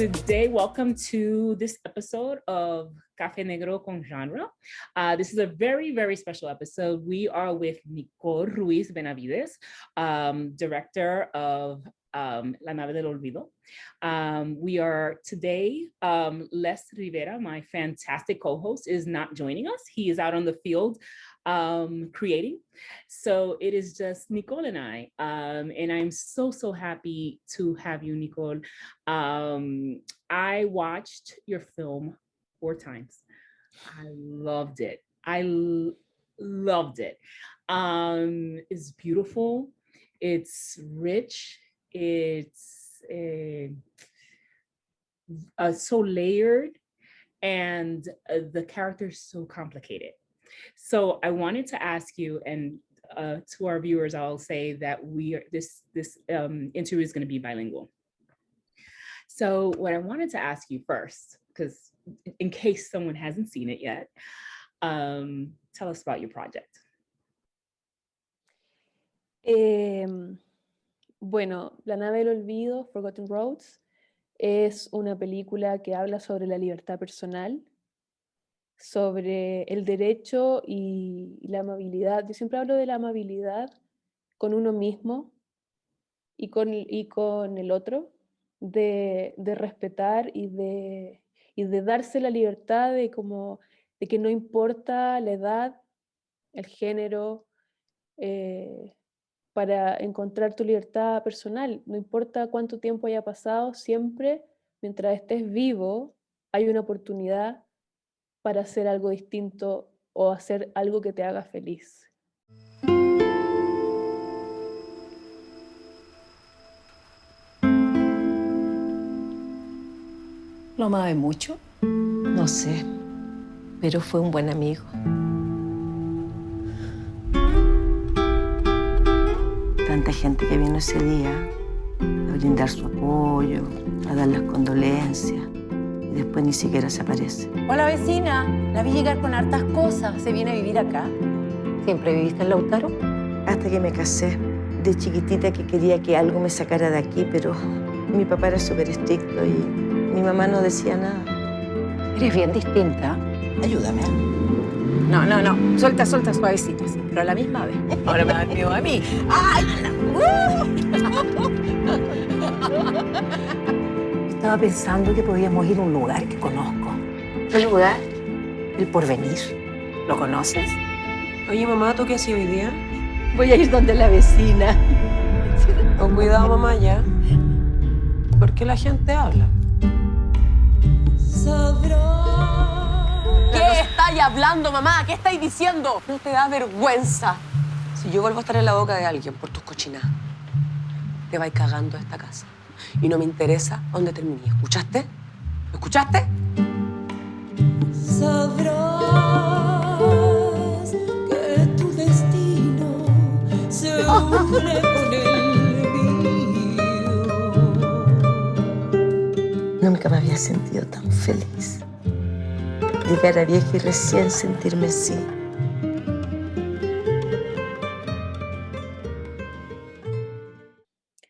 today, welcome to this episode of Café Negro con Genre. This is a very, very special episode. We are with Nicole Ruiz Benavides, director of La Nave del Olvido. We are today, Les Rivera, my fantastic co-host, is not joining us. He is out on the field creating. So it is just Nicole and I, and I'm so happy to have you, Nicole. I watched your film 4 times. I loved it. Loved it. It's beautiful. It's rich. It's so layered, and the character's so complicated. So I wanted to ask you, and to our viewers, I'll say that this interview is going to be bilingual. So what I wanted to ask you first, because in case someone hasn't seen it yet, tell us about your project. Bueno, La Nave del Olvido, Forgotten Roads, es una película que habla sobre la libertad personal, sobre el derecho y la amabilidad. Yo siempre hablo de la amabilidad con uno mismo y con el otro, de respetar y de darse la libertad de que no importa la edad, el género, para encontrar tu libertad personal. No importa cuánto tiempo haya pasado, siempre, mientras estés vivo, hay una oportunidad para hacer algo distinto o hacer algo que te haga feliz. ¿Lo amaba mucho? No sé, pero fue un buen amigo. Tanta gente que vino ese día a brindar su apoyo, a dar las condolencias, y después ni siquiera se aparece. Hola, vecina. La vi llegar con hartas cosas. ¿Se viene a vivir acá? ¿Siempre viviste en Lautaro? Hasta que me casé, de chiquitita que quería que algo me sacara de aquí, pero mi papá era súper estricto y mi mamá no decía nada. Eres bien distinta. Ayúdame. No. Suelta, suavecita, sí, pero a la misma vez. Ahora me da miedo a mí. ¡Ay! Estaba pensando que podíamos ir a un lugar que conozco. ¿Qué lugar? El Porvenir. ¿Lo conoces? Oye, mamá, ¿tú qué haces hoy día? Voy a ir donde la vecina. Con cuidado, mamá, ya. ¿Por qué la gente habla? ¿Qué estáis hablando, mamá? ¿Qué estáis diciendo? ¿No te da vergüenza? Si yo vuelvo a estar en la boca de alguien por tus cochinadas, te vais cagando esta casa. Y no me interesa dónde terminé. ¿Escuchaste? ¿Lo escuchaste? Sabrás que tu destino se une con el mío. Nunca me había sentido tan feliz. Llegar a vieja y recién sentirme así.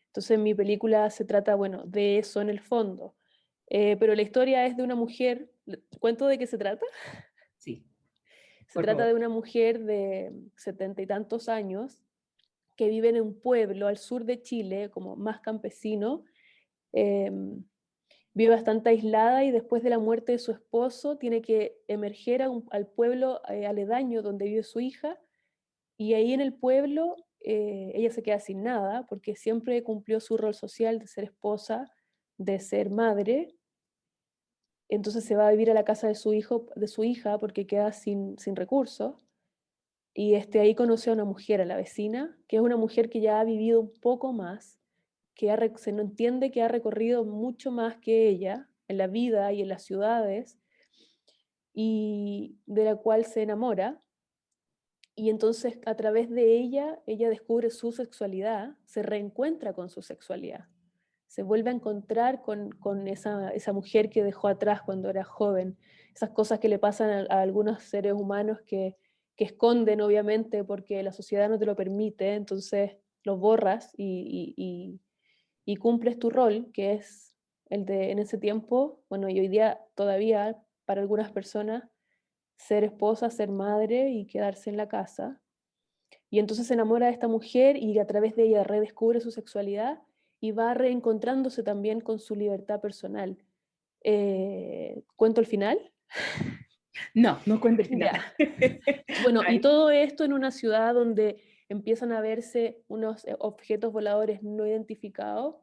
Entonces mi película se trata, bueno, de eso en el fondo. Pero la historia es de una mujer. ¿Cuento de qué se trata? Sí. Se trata de una mujer de 70 y tantos años que vive en un pueblo al sur de Chile, como más campesino. Vive bastante aislada y después de la muerte de su esposo tiene que emerger al pueblo aledaño donde vive su hija, y ahí en el pueblo ella se queda sin nada porque siempre cumplió su rol social de ser esposa, de ser madre. Entonces se va a vivir a la casa de su hija porque queda sin recursos, y ahí conoce a una mujer, a la vecina, que es una mujer que ya ha vivido un poco más, se no entiende que ha recorrido mucho más que ella en la vida y en las ciudades, y de la cual se enamora. Y entonces a través de ella descubre su sexualidad, se reencuentra con su sexualidad, se vuelve a encontrar con esa mujer que dejó atrás cuando era joven, esas cosas que le pasan a algunos seres humanos que esconden, obviamente, porque la sociedad no te lo permite, entonces los borras y cumples tu rol, que es En ese tiempo, bueno, y hoy día todavía para algunas personas, ser esposa, ser madre y quedarse en la casa. Y entonces se enamora de esta mujer y a través de ella redescubre su sexualidad y va reencontrándose también con su libertad personal. ¿Cuento el final? No, no cuente el final. Ya. Bueno, y Ay, todo esto en una ciudad donde empiezan a verse unos objetos voladores no identificados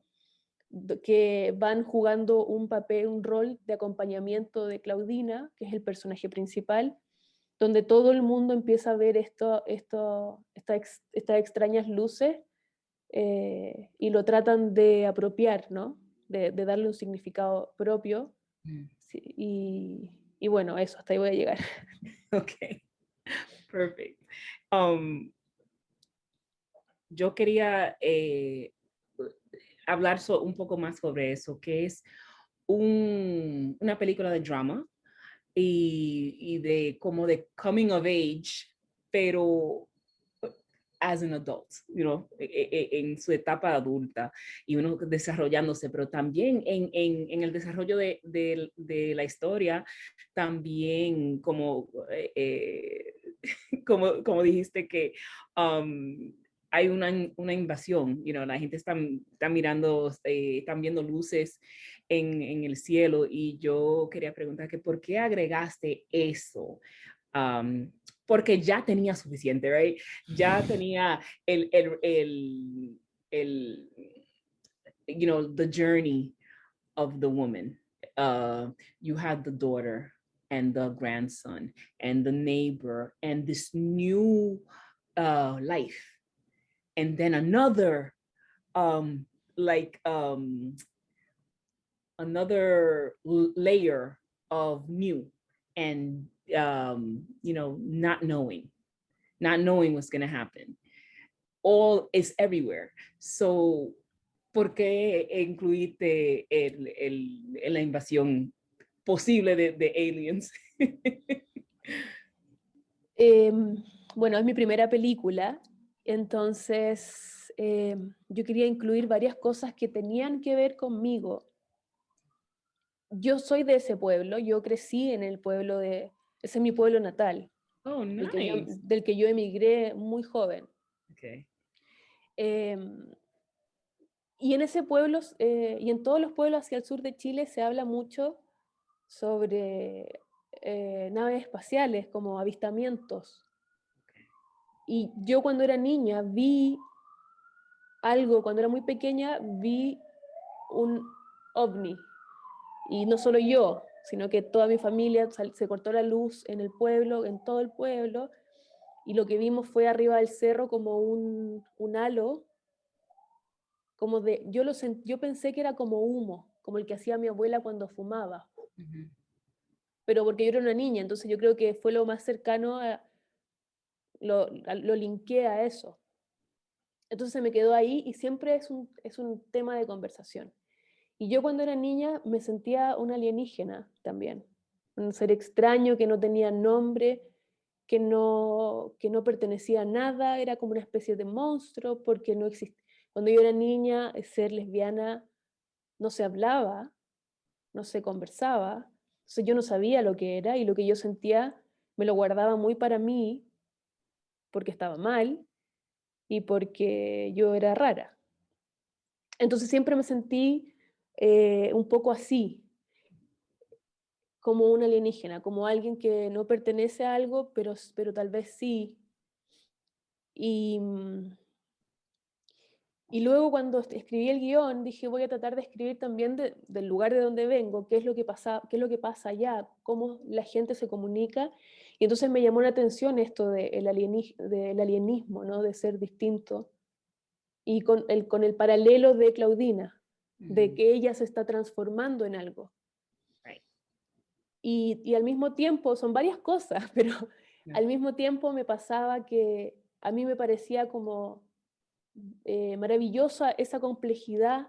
que van jugando un papel, un rol de acompañamiento de Claudina, que es el personaje principal, donde todo el mundo empieza a ver estas extrañas luces y lo tratan de apropiar, ¿no? De darle un significado propio. mm, Sí, y bueno, eso, hasta ahí voy a llegar. ok, perfect. Um, yo quería hablar un poco más sobre eso, que es una película de drama y de como de coming of age, pero as an adult, en su etapa adulta y uno desarrollándose, pero también en el desarrollo de la historia, también como dijiste que hay una invasión, la gente está mirando, están viendo luces en el cielo y yo quería preguntar que ¿por qué agregaste eso? Um, Porque ya tenía suficiente, right? Ya tenía el the journey of the woman. You had the daughter and the grandson and the neighbor and this new life. And then another, um, like, another layer of new and, not knowing what's going to happen. All is everywhere. So, ¿por qué incluiste la invasión posible de aliens? Bueno, es mi primera película, entonces yo quería incluir varias cosas que tenían que ver conmigo. Yo soy de ese pueblo, yo crecí en el pueblo ese es mi pueblo natal, Oh, nice. del que yo emigré muy joven. Okay. Y en ese pueblo, y en todos los pueblos hacia el sur de Chile se habla mucho sobre naves espaciales, como avistamientos. Y yo cuando era niña vi algo, cuando era muy pequeña vi un ovni. Y no solo yo, sino que toda mi familia, se cortó la luz en el pueblo, en todo el pueblo, y lo que vimos fue arriba del cerro como un halo, como yo pensé que era como humo, como el que hacía mi abuela cuando fumaba, Mm-hmm. pero porque yo era una niña, entonces yo creo que fue lo más cercano, lo linké a eso. Entonces se me quedó ahí y siempre es un tema de conversación. Y yo cuando era niña me sentía una alienígena también, un ser extraño que no tenía nombre, que no pertenecía a nada, era como una especie de monstruo porque no existía. Cuando yo era niña, ser lesbiana no se hablaba, no se conversaba, entonces yo no sabía lo que era y lo que yo sentía me lo guardaba muy para mí porque estaba mal y porque yo era rara. Entonces siempre me sentí un poco así, como un alienígena, como alguien que no pertenece a algo, pero tal vez sí. Y, y luego cuando escribí el guión, dije, voy a tratar de escribir también del lugar de donde vengo, qué es lo que pasa allá, cómo la gente se comunica. Y entonces me llamó la atención esto del alienismo, ¿no? De ser distinto. Y con el paralelo de Claudina, de que ella se está transformando en algo. Right. Y al mismo tiempo, son varias cosas, pero Yeah. al mismo tiempo me pasaba que a mí me parecía como maravillosa esa complejidad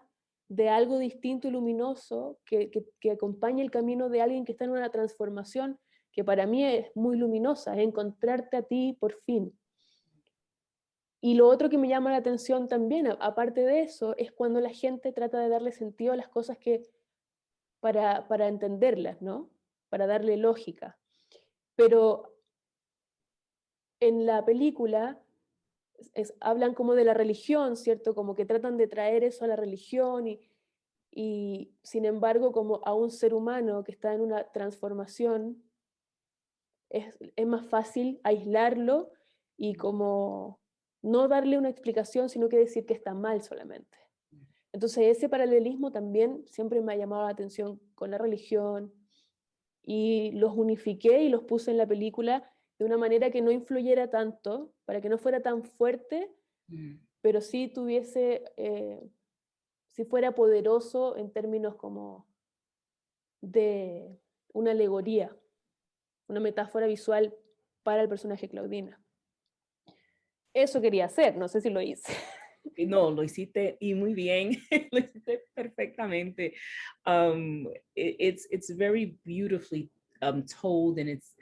de algo distinto y luminoso que acompaña el camino de alguien que está en una transformación que para mí es muy luminosa, es encontrarte a ti por fin. Y lo otro que me llama la atención también, aparte de eso, es cuando la gente trata de darle sentido a las cosas que para entenderlas, ¿no? Para darle lógica. Pero en la película hablan como de la religión, ¿cierto? Como que tratan de traer eso a la religión y sin embargo como a un ser humano que está en una transformación es más fácil aislarlo y como no darle una explicación, sino que decir que está mal solamente. Entonces ese paralelismo también siempre me ha llamado la atención con la religión y los unifiqué y los puse en la película de una manera que no influyera tanto, para que no fuera tan fuerte, pero sí tuviese, si fuera poderoso en términos como de una alegoría, una metáfora visual para el personaje Claudina. Eso quería hacer, no sé si lo hice. No, lo hiciste y muy bien, lo hiciste perfectamente. It's very beautifully told, and it's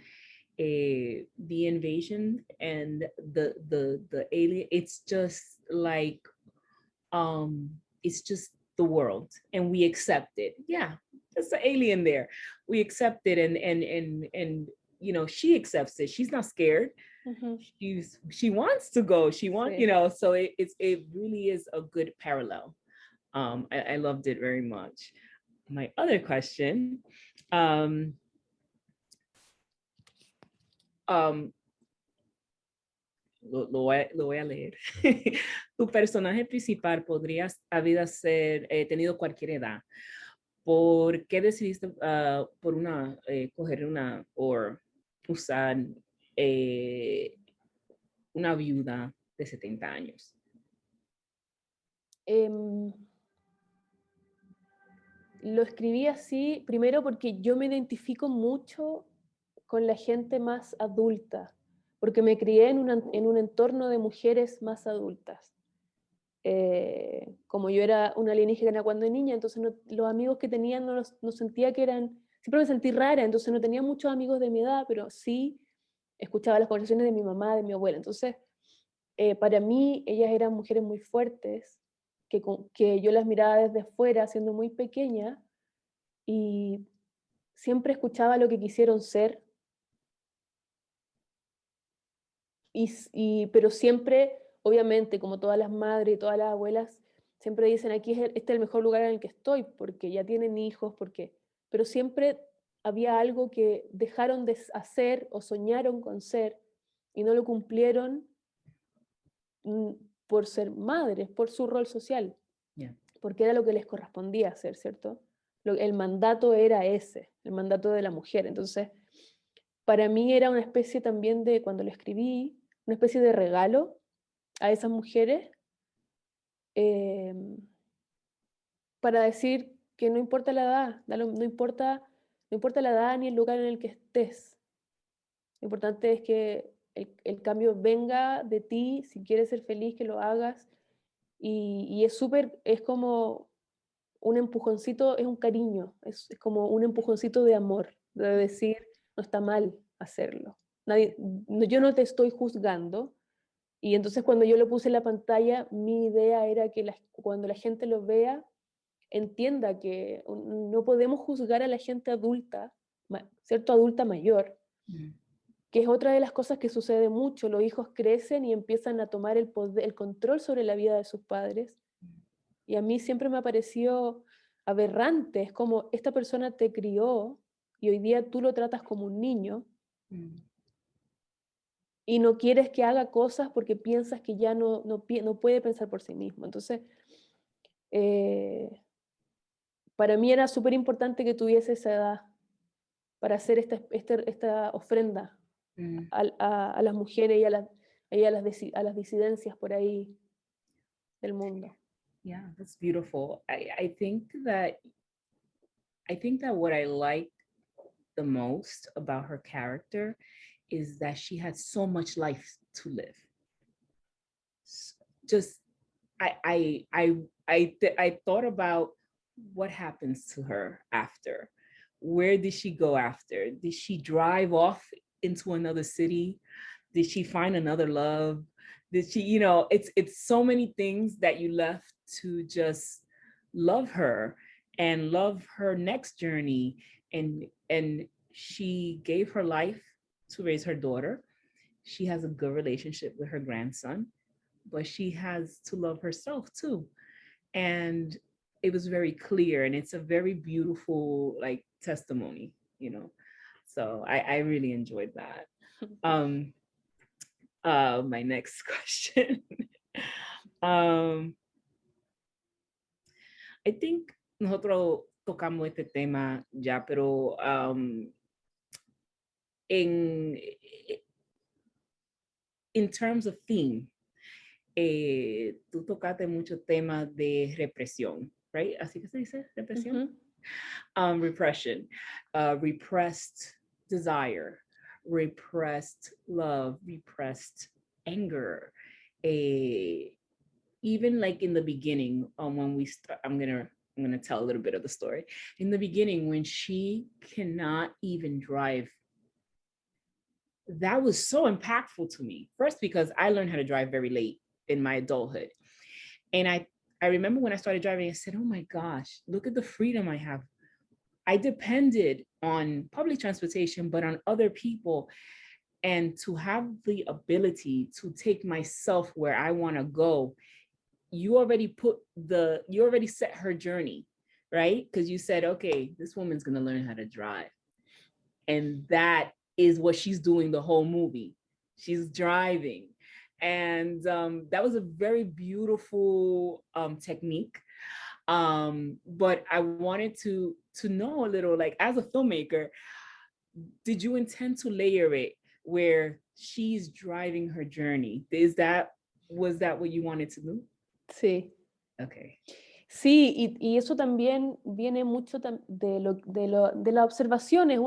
the invasion and the alien. It's just like it's just the world, and we accept it. Yeah, there's an alien there. We accept it, and you know, she accepts it. She's not scared. She wants to go. She wants, you know, so it really is a good parallel. I loved it very much. My other question, lo voy a leer. Tu personaje principal podría haber tenido cualquier edad. ¿Por qué decidiste coger una o usar una viuda de 70 años? Lo escribí así, primero porque yo me identifico mucho con la gente más adulta, porque me crié en un entorno de mujeres más adultas. Como yo era una alienígena cuando niña, entonces los amigos que tenía no sentía que eran, siempre me sentí rara, entonces no tenía muchos amigos de mi edad, pero sí escuchaba las conversaciones de mi mamá, de mi abuela. Entonces, para mí, ellas eran mujeres muy fuertes, que yo las miraba desde fuera, siendo muy pequeña, y siempre escuchaba lo que quisieron ser, pero siempre, obviamente, como todas las madres y todas las abuelas, siempre dicen, aquí este es el mejor lugar en el que estoy, porque ya tienen hijos, pero siempre había algo que dejaron de hacer o soñaron con ser y no lo cumplieron por ser madres, por su rol social, porque era lo que les correspondía hacer, ¿cierto? El mandato era ese, el mandato de la mujer. Entonces, para mí era una especie también de, cuando lo escribí, una especie de regalo a esas mujeres, para decir que no importa la edad, no importa la edad ni el lugar en el que estés. Lo importante es que el cambio venga de ti, si quieres ser feliz, que lo hagas. Y es como un empujoncito, es un cariño, es como un empujoncito de amor, de decir, no está mal hacerlo. Yo no te estoy juzgando. Y entonces cuando yo lo puse en la pantalla, mi idea era que cuando la gente lo vea, entienda que no podemos juzgar a la gente adulta, ¿cierto? Adulta mayor, que es otra de las cosas que sucede mucho. Los hijos crecen y empiezan a tomar el control sobre la vida de sus padres. Y a mí siempre me ha parecido aberrante. Es como, esta persona te crió y hoy día tú lo tratas como un niño y no quieres que haga cosas porque piensas que ya no puede pensar por sí mismo. Entonces, para mí era súper importante que tuviese esa edad para hacer esta ofrenda a las mujeres y a las disidencias por ahí del mundo. Yeah, that's beautiful. I think that what I like the most about her character is that she had so much life to live. Just I thought about what happens to her after. Where did she go after? Did she drive off into another city? Did she find another love? Did she, you know, it's so many things that you left to just love her and love her next journey. And she gave her life to raise her daughter. She has a good relationship with her grandson, but she has to love herself too. And it was very clear, and it's a very beautiful like testimony, you know. So I really enjoyed that. My next question. I think nosotros tocamos este tema ya, pero in terms of theme, tú tocaste muchos temas de represión, right? Así que se dice, represión. Repression, repressed desire, repressed love, repressed anger. Even like in the beginning, when we start, I'm gonna tell a little bit of the story. In the beginning, when she cannot even drive, that was so impactful to me. First, because I learned how to drive very late in my adulthood. And I remember when I started driving, I said, oh my gosh, look at the freedom I have. I depended on public transportation, but on other people. And to have the ability to take myself where I want to go, you already set her journey, right? Because you said, okay, this woman's going to learn how to drive. And that is what she's doing the whole movie. She's driving. And that was a very beautiful technique. But I wanted to know a little, like, as a filmmaker, did you intend to layer it where she's driving her journey? Was that what you wanted to do? Sí. Okay. Sí, y eso también viene mucho de las observaciones.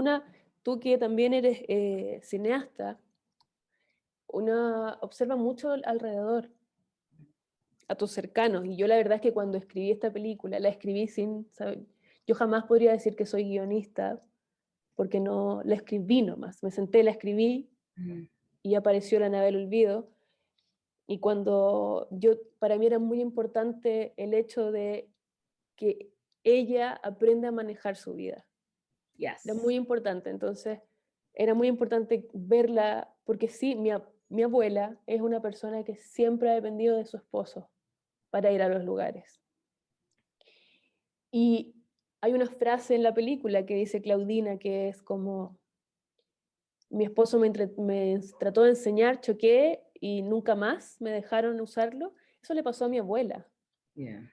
Tú que también eres cineasta, una observa mucho alrededor, a tus cercanos. Y yo la verdad es que cuando escribí esta película, la escribí sin saber, yo jamás podría decir que soy guionista, porque no, la escribí nomás. Me senté, la escribí y apareció La nave del olvido. Y para mí era muy importante el hecho de que ella aprenda a manejar su vida. Yes. Era muy importante, entonces era muy importante verla, porque sí, mi abuela es una persona que siempre ha dependido de su esposo para ir a los lugares. Y hay una frase en la película que dice Claudina, que es como, mi esposo me trató de enseñar, choqué y nunca más me dejaron usarlo. Eso le pasó a mi abuela. Yeah.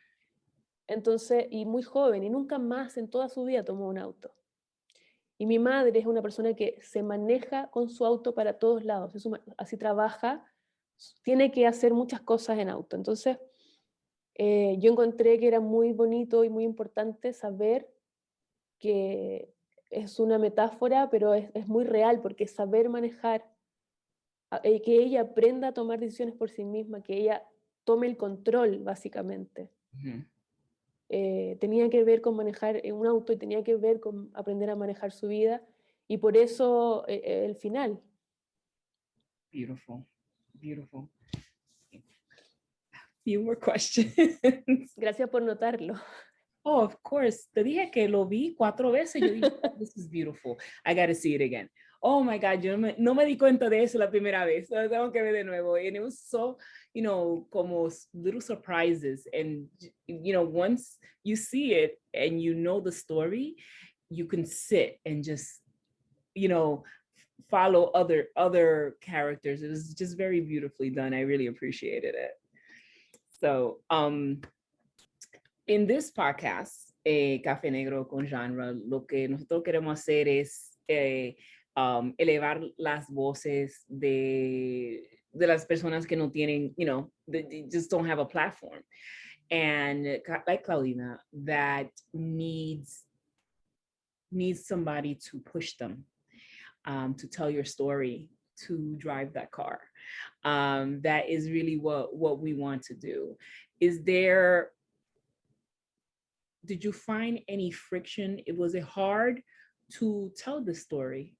Entonces, y muy joven, y nunca más en toda su vida tomó un auto. Y mi madre es una persona que se maneja con su auto para todos lados, así trabaja, tiene que hacer muchas cosas en auto. Entonces, yo encontré que era muy bonito y muy importante saber que es una metáfora, pero es muy real, porque saber manejar, que ella aprenda a tomar decisiones por sí misma, que ella tome el control, básicamente. Tenía que ver con manejar un auto y tenía que ver con aprender a manejar su vida, y por eso el final. Beautiful, beautiful. Few more questions. Gracias por notarlo. Oh, of course. Te dije que lo vi 4 veces. Yo dije, oh, this is beautiful. I got to see it again. Oh my God, yo no me di cuenta de eso la primera vez. Lo tengo que ver de nuevo. And it was so, como little surprises. And, once you see it and you know the story, you can sit and just, follow other characters. It was just very beautifully done. I really appreciated it. So, in this podcast, Café Negro con Genre, lo que nosotros queremos hacer es elevar las voces de las personas que no tienen, they just don't have a platform. And like Claudina, that needs somebody to push them, to tell your story, to drive that car. That is really what we want to do. Did you find any friction? Was it hard to tell the story?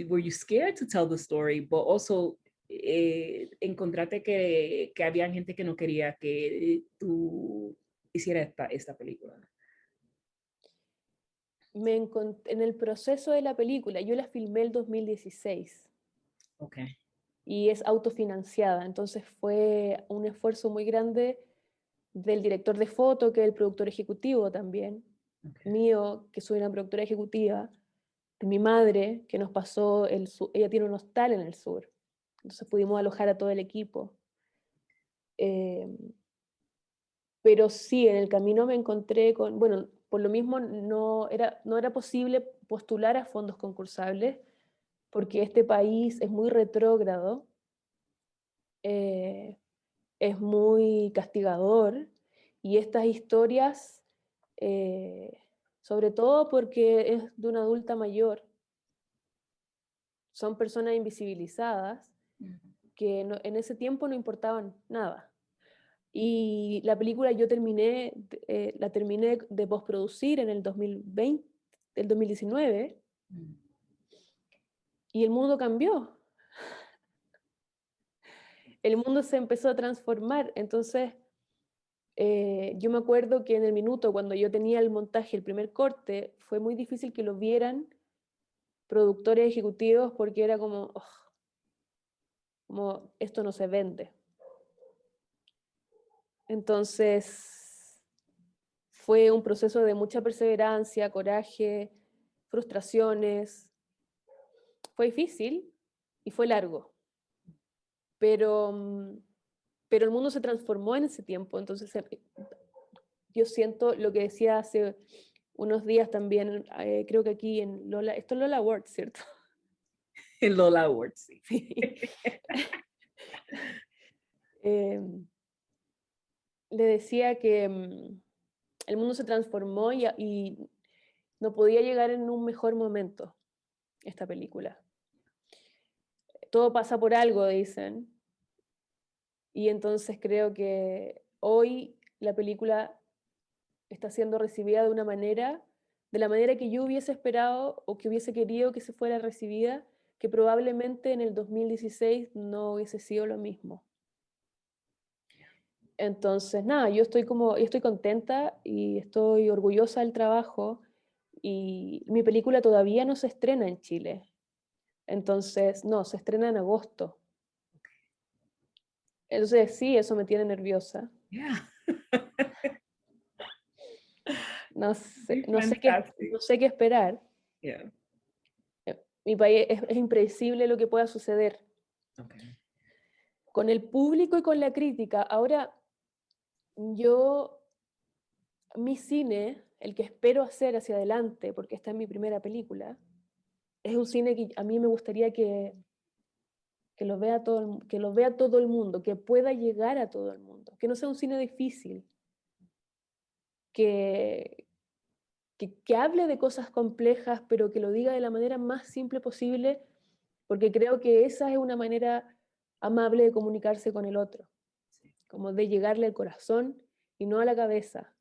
Were you scared to tell the story? But also, encontraste que había gente que no quería que tú hicieras esta película. en el proceso de la película, yo la filmé el 2016 Okay. y es autofinanciada, entonces fue un esfuerzo muy grande del director de foto, que es el productor ejecutivo también, Okay. mío, que soy una productora ejecutiva, de mi madre, que nos pasó ella tiene un hostal en el sur, entonces pudimos alojar a todo el equipo. Eh, pero sí, en el camino me encontré con, bueno, por lo mismo no era posible postular a fondos concursables, porque este país es muy retrógrado, eh, es muy castigador, y estas historias, eh, sobre todo porque es de una adulta mayor, son personas invisibilizadas que en ese tiempo no importaban nada. Y la película la terminé de postproducir en el 2020, el 2019, y el mundo cambió. El mundo se empezó a transformar. Entonces, yo me acuerdo que en el minuto, cuando yo tenía el montaje, el primer corte, fue muy difícil que lo vieran productores ejecutivos porque era como, "Ugh", como esto no se vende. Entonces, fue un proceso de mucha perseverancia, coraje, frustraciones. Fue difícil y fue largo, pero, pero el mundo se transformó en ese tiempo. Entonces, yo siento lo que decía hace unos días también, creo que aquí en Lola, esto es Lola Awards, ¿cierto? En Lola Awards, sí. Sí. Eh, le decía que el mundo se transformó y no podía llegar en un mejor momento esta película. Todo pasa por algo, dicen, y entonces creo que hoy la película está siendo recibida de la manera que yo hubiese esperado o que hubiese querido que se fuera recibida, que probablemente en el 2016 no hubiese sido lo mismo. Entonces, nada, yo estoy contenta y estoy orgullosa del trabajo, y mi película todavía no se estrena en Chile. Entonces, no, se estrena en agosto. Entonces, sí, eso me tiene nerviosa. Yeah. Fantastic. No sé qué esperar. Yeah. Mi país es impredecible lo que pueda suceder Okay. con el público y con la crítica. Ahora, yo, mi cine, el que espero hacer hacia adelante, porque esta es mi primera película, es un cine que a mí me gustaría que lo vea que lo vea todo el mundo, que pueda llegar a todo el mundo, que no sea un cine difícil, que, que hable de cosas complejas, pero que lo diga de la manera más simple posible, porque creo que esa es una manera amable de comunicarse con el otro, como de llegarle al corazón y no a la cabeza.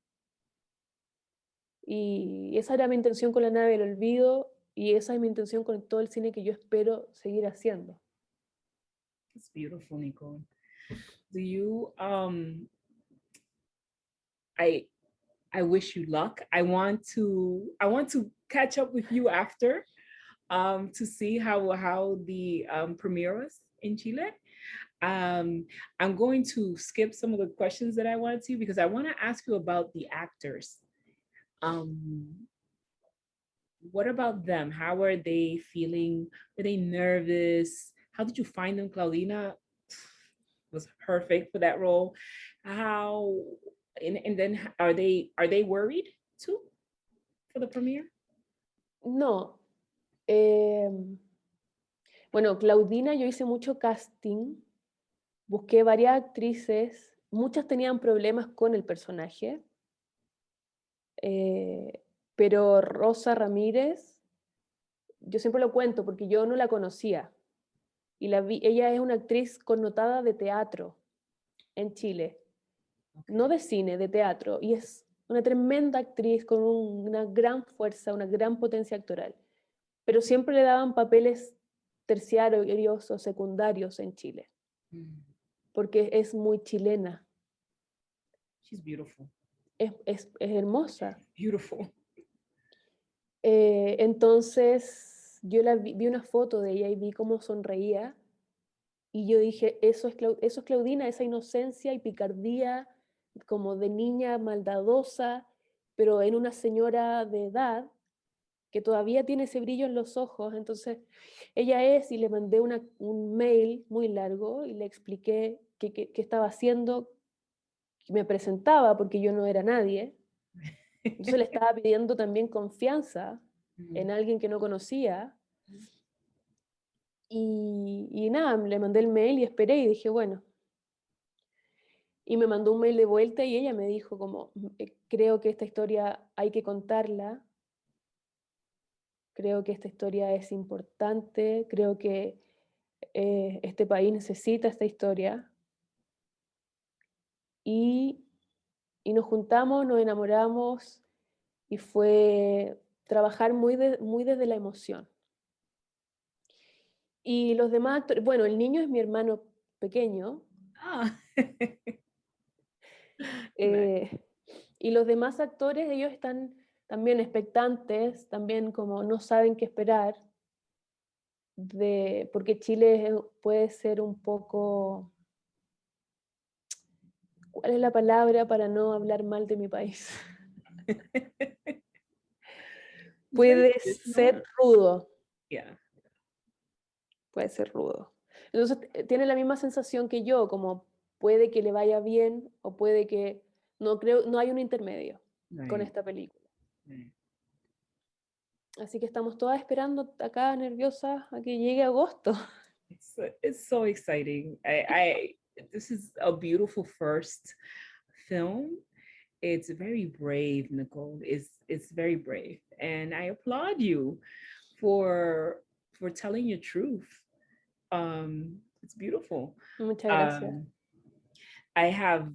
Y esa era mi intención con La nave del olvido, y esa es mi intención con todo el cine que yo espero seguir haciendo. It's beautiful, Nicole. Do you I wish you luck. I want to catch up with you after to see how the premiere was in Chile. I'm going to skip some of the questions that I wanted to, because I want to ask you about the actors. What about them? How are they feeling? Were they nervous? How did you find them? Claudina was perfect for that role. How and then are they worried too for the premiere? No. Bueno, Claudina, yo hice mucho casting, busqué varias actrices, muchas tenían problemas con el personaje, pero Rosa Ramírez, yo siempre lo cuento porque yo no la conocía, y ella es una actriz connotada de teatro en Chile, no de cine, de teatro, y es una tremenda actriz con una gran fuerza, una gran potencia actoral, pero siempre le daban papeles terciarios o secundarios en Chile, porque es muy chilena. She's beautiful. Es hermosa. Beautiful. Entonces yo vi una foto de ella y vi cómo sonreía y yo dije, eso es Claudina, esa inocencia y picardía como de niña maldadosa, pero en una señora de edad que todavía tiene ese brillo en los ojos. Entonces ella es, y le mandé un mail muy largo y le expliqué qué estaba haciendo, que me presentaba porque yo no era nadie. Entonces le estaba pidiendo también confianza en alguien que no conocía. Y nada, le mandé el mail y esperé y dije, bueno. Y me mandó un mail de vuelta y ella me dijo como, creo que esta historia hay que contarla, creo que esta historia es importante, creo que este país necesita esta historia. Y, y nos juntamos, nos enamoramos y fue trabajar muy desde la emoción. Y los demás actores, bueno, el niño es mi hermano pequeño, Ah. y los demás actores, ellos están también expectantes, también como no saben qué esperar, porque Chile puede ser un poco, ¿cuál es la palabra para no hablar mal de mi país? It's very Puede traditional. ser rudo, Yeah. puede ser rudo. Entonces tiene la misma sensación que yo, como puede que le vaya bien o puede que no hay un intermedio con Right. esta película. Right. Así que estamos todas esperando acá nerviosas a que llegue agosto. It's so exciting. This is a beautiful first film. It's very brave, Nicole. It's very brave, and I applaud you for telling your truth. It's beautiful. Muchas gracias. I have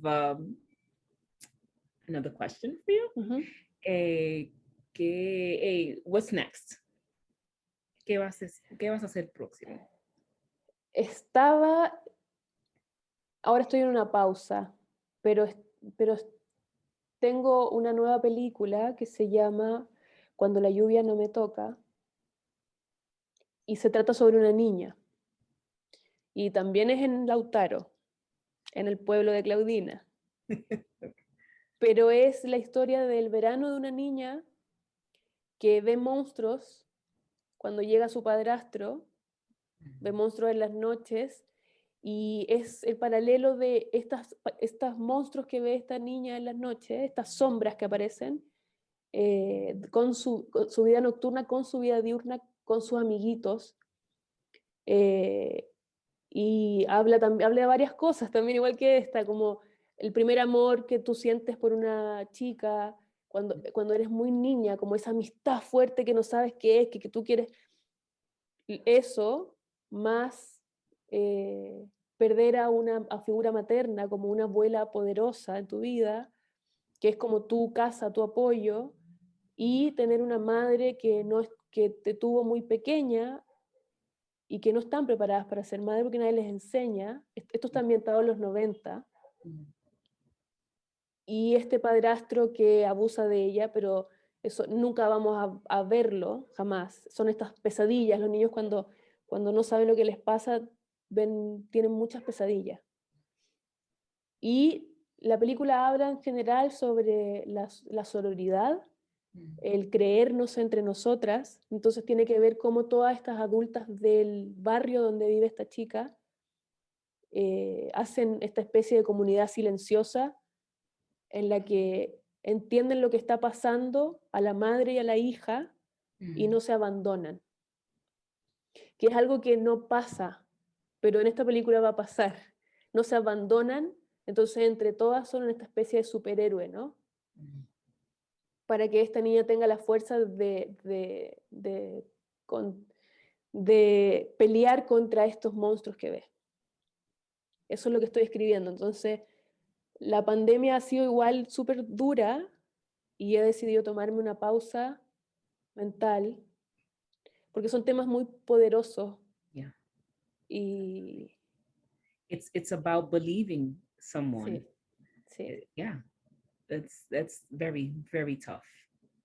another question for you. Ujú. What's next? ¿Qué vas a hacer próximo? Ahora estoy en una pausa, pero tengo una nueva película que se llama Cuando la lluvia no me toca y se trata sobre una niña. Y también es en Lautaro, en el pueblo de Claudina. Pero es la historia del verano de una niña que ve monstruos cuando llega su padrastro, ve monstruos en las noches, y es el paralelo de estas monstruos que ve esta niña en las noches, estas sombras que aparecen, con su vida nocturna, con su vida diurna, con sus amiguitos. Y habla de varias cosas también, igual que esta, como el primer amor que tú sientes por una chica cuando eres muy niña, como esa amistad fuerte que no sabes qué es, que tú quieres eso, más perder a una figura materna como una abuela poderosa en tu vida, que es como tu casa, tu apoyo, y tener una madre que te tuvo muy pequeña y que no están preparadas para ser madre porque nadie les enseña. Esto está ambientado en los 90. Y este padrastro que abusa de ella, pero eso nunca vamos a verlo, jamás. Son estas pesadillas. Los niños cuando no saben lo que les pasa, tienen muchas pesadillas. Y la película habla en general sobre la sororidad, el creernos entre nosotras. Entonces tiene que ver cómo todas estas adultas del barrio donde vive esta chica hacen esta especie de comunidad silenciosa en la que entienden lo que está pasando a la madre y a la hija y no se abandonan. Que es algo que no pasa, pero en esta película va a pasar. No se abandonan, entonces entre todas son esta especie de superhéroe, ¿no? Para que esta niña tenga la fuerza de pelear contra estos monstruos que ve. Eso es lo que estoy escribiendo. Entonces, la pandemia ha sido igual súper dura y he decidido tomarme una pausa mental porque son temas muy poderosos. Yeah. Y It's about believing someone. sí, sí. Yeah. That's very, very tough.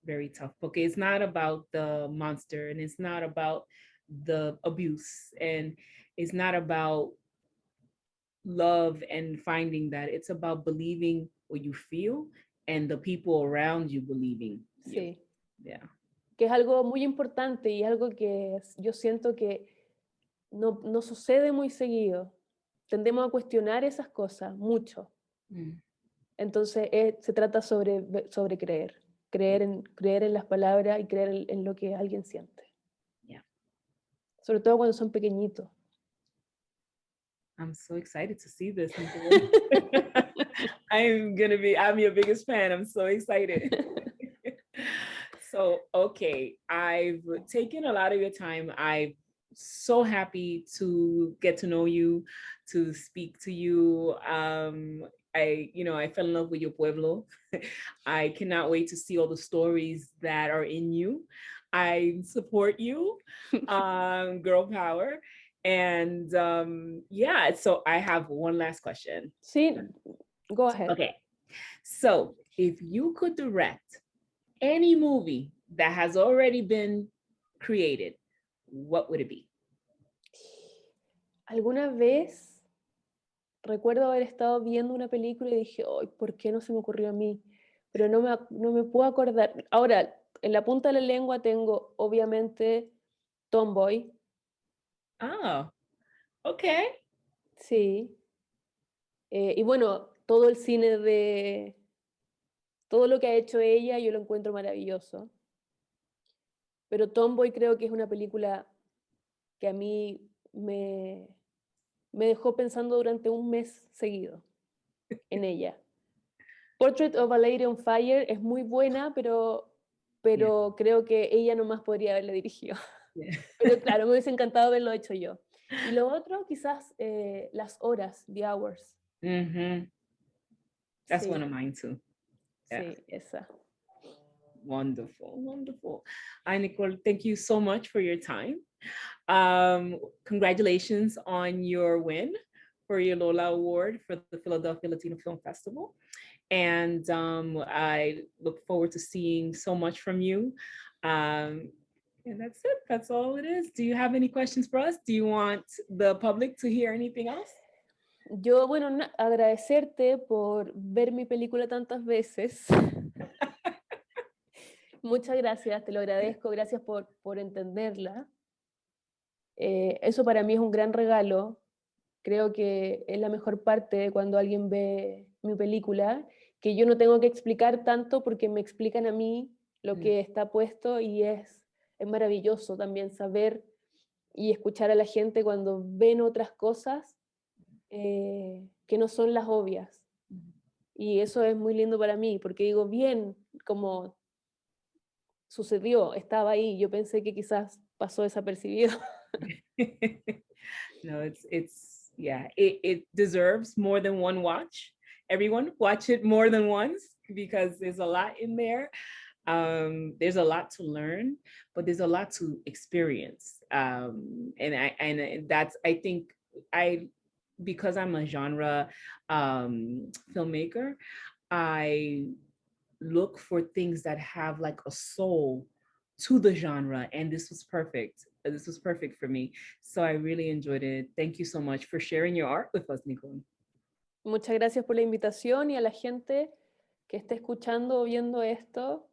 very tough, porque it's not about the monster, and it's not about the abuse, and it's not about love and finding that. It's about believing what you feel and the people around you believing you. Sí, Yeah. que es algo muy importante y algo que yo siento que no sucede muy seguido. Tendemos a cuestionar esas cosas mucho. Mm. Entonces se trata sobre creer, creer en las palabras y creer en lo que alguien siente. Yeah. Sobre todo cuando son pequeñitos. I'm so excited to see this. I'm your biggest fan. I'm so excited. So, okay, I've taken a lot of your time. I'm so happy to get to know you, to speak to you. I fell in love with your pueblo. I cannot wait to see all the stories that are in you. I support you, girl power. And yeah, so I have one last question. Sí, go ahead. Okay, so if you could direct any movie that has already been created, what would it be? Alguna vez recuerdo haber estado viendo una película y dije, "Ay, ¿por qué no se me ocurrió a mí?" Pero no me puedo acordar. Ahora, en la punta de la lengua tengo, obviamente, Tomboy, Oh, okay. sí. Y bueno, todo el cine todo lo que ha hecho ella, yo lo encuentro maravilloso. Pero Tomboy creo que es una película que a mí me dejó pensando durante un mes seguido en ella. Portrait of a Lady on Fire es muy buena, pero creo que ella nomás podría haberla dirigido. Yeah. Pero claro, me hubiese encantado haberlo hecho yo. Y lo otro, quizás Las Horas, The Hours. Mhm. That's Sí, one of mine too. Yeah. sí, esa. Wonderful, wonderful. Nicole, thank you so much for your time. Congratulations on your win for your Lola Award for the Philadelphia Latino Film Festival. And I look forward to seeing so much from you. And that's it. That's all it is. Do you have any questions for us? Do you want the public to hear anything else? Yo, bueno, agradecerte por ver mi película tantas veces. Muchas gracias, te lo agradezco. Gracias por entenderla. Eso para mí es un gran regalo. Creo que es la mejor parte cuando alguien ve mi película, que yo no tengo que explicar tanto porque me explican a mí lo que está puesto y es maravilloso también saber y escuchar a la gente cuando ven otras cosas que no son las obvias. Y eso es muy lindo para mí, porque digo, bien, como sucedió, estaba ahí, yo pensé que quizás pasó desapercibido. No, it deserves more than one watch. Everyone watch it more than once because there's a lot in there. There's a lot to learn, but there's a lot to experience. And that's, I think, because I'm a genre filmmaker, I look for things that have like a soul to the genre, and this was perfect. This was perfect for me. So I really enjoyed it. Thank you so much for sharing your art with us, Nicole. Muchas gracias por la invitación y a la gente que esté escuchando o viendo esto,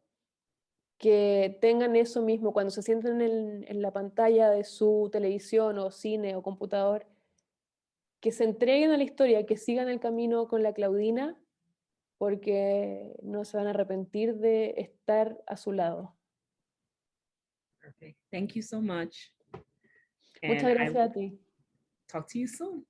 que tengan eso mismo cuando se sienten en la pantalla de su televisión o cine o computador, que se entreguen a la historia, que sigan el camino con la Claudina, porque no se van a arrepentir de estar a su lado. Perfect. Thank you so much. Muchas And I gracias will a ti. talk to you soon.